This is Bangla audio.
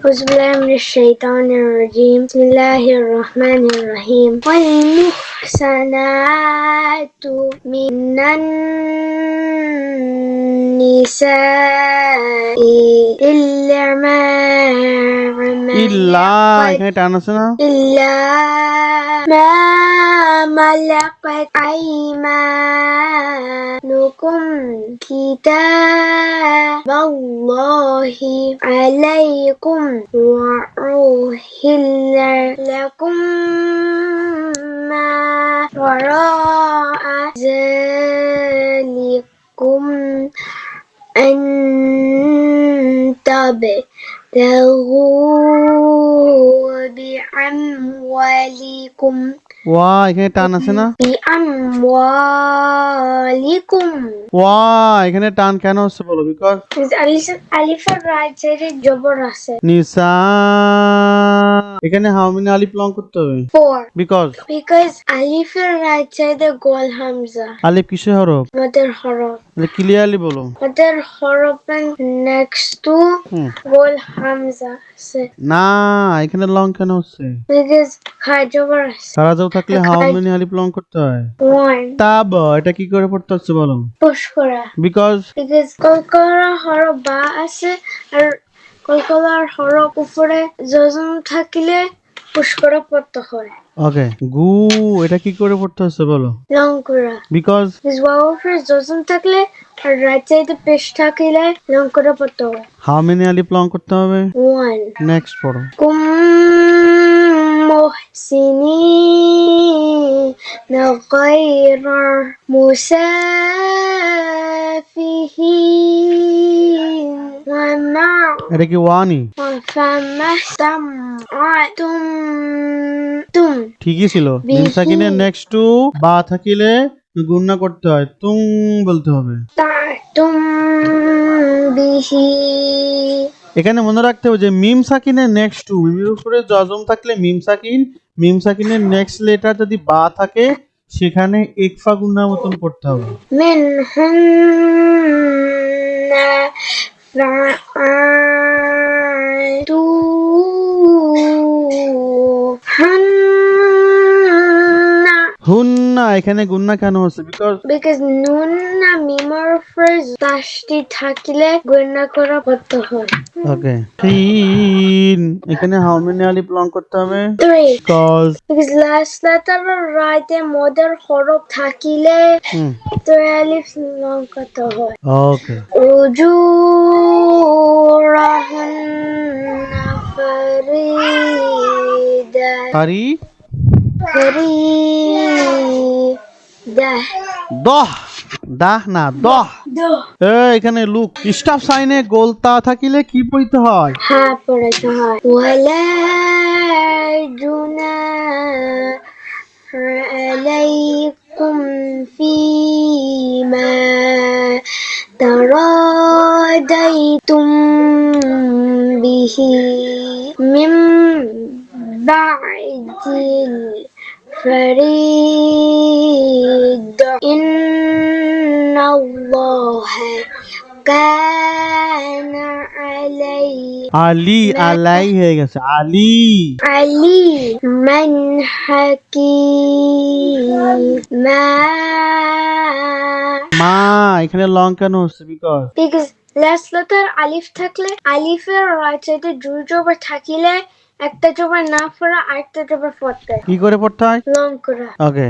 أعوذ بالله من الشيطان الرجيم بسم الله الرحمن الرحيم والمحسنات من النساء إلا ما ইল্লা এখানে টান আছে না? إلا ما ملكت أيمانكم كتاب الله عليكم وأحل لكم ما وراء ذلكم أن تبتغوا بأموالكم ওয়া এখানে টান আছে না? بأموالكم ওয়া এখানে টান কেন হচ্ছে বলো? বিকজ আলিফের রাইট সাইডে জবর আছে নিসা এখানে হাউ মেনি আলিফ লং করতে হবে? 4 বিকজ আলিফের রাইট সাইডে গোল হামজা আলিফ কিসের হরফ? মদের হরফ ক্লিয়ারলি বলো। মদের হরফের নেক্সট টু গোল হামজা আছে না এখানে লং কেন হচ্ছে? বিকজ খায় জবর আছে সারাজাও থাকলে হাউ মেনি আলিফ লং করতে হয়? 1 তাব এটা কি করে পড়তে হচ্ছে বলো? পুশ করা বিকজ কলকলার হরফ বা আছে আর কলকলার হরফ উপরে যজন থাকলে পুশ করে পড়তে হয় ওকে গু এটা কি করে পড়তে হচ্ছে বলো? লং করা বিকজ ওয়াও উপরে যজন থাকলে আর রাইট সাইডে পেশ থাকলে লং করে পড়তে হয় হাউ মেনি আলিফ লং করতে হবে? 1 নেক্সট পড়ো। কুম محسنين غير مسافحين ومع এটা কি ওয়ানি? فما استمعتم ঠিকই ছিল। মিম সাকিনের নেক্সট টু বা থাকিলে গুণনা করতে হয়, তুম বলতে হবে। استمتعتم به এখানে মনে রাখতে হবে যে মিম সাকিনের নেক্সট টু মিমের উপরে জজম থাকলে মিম সাকিনের নেক্সট লেটার যদি বা থাকে সেখানে একফা গুণনার মতন করতে হবে। منهن হুন্না এখানে গুণনা কেন হচ্ছে? because নুননা মিমর ফ্রেজ দাশটি থাকলে গণনা করা পড়তে হয় ওকে তিন এখানে হাউ মেনি আলিফ লং করতে হবে? 3 কজ because last letter রাইটে মদের হরফ থাকিলে 3 আলিফ লং করতে হয় ওকে উজুরাহুন্না ফারিদা দহ দাহ না দহ। এখানে লুক স্টপ সাইনে গোলতা থাকিলে কি পড়তে হয়? হ্যাঁ পড়াতে হয় ওয়ালা জুনাহ আলাইকুম ফিমা তারাদাইতুম বিহি মিন বা'দিল فريد إن الله كان আলী আলাই হয়ে গেছে علي من حكيما মা এখানে লং কেন হচ্ছে? because last letter আলিফ থাকলে আলিফের রাইট সাইডে দুই জবর থাকিলে একটা জবর না পড়া আরেকটা জবর পড়তে কি করে পড়তে হয়? লং করা ওকে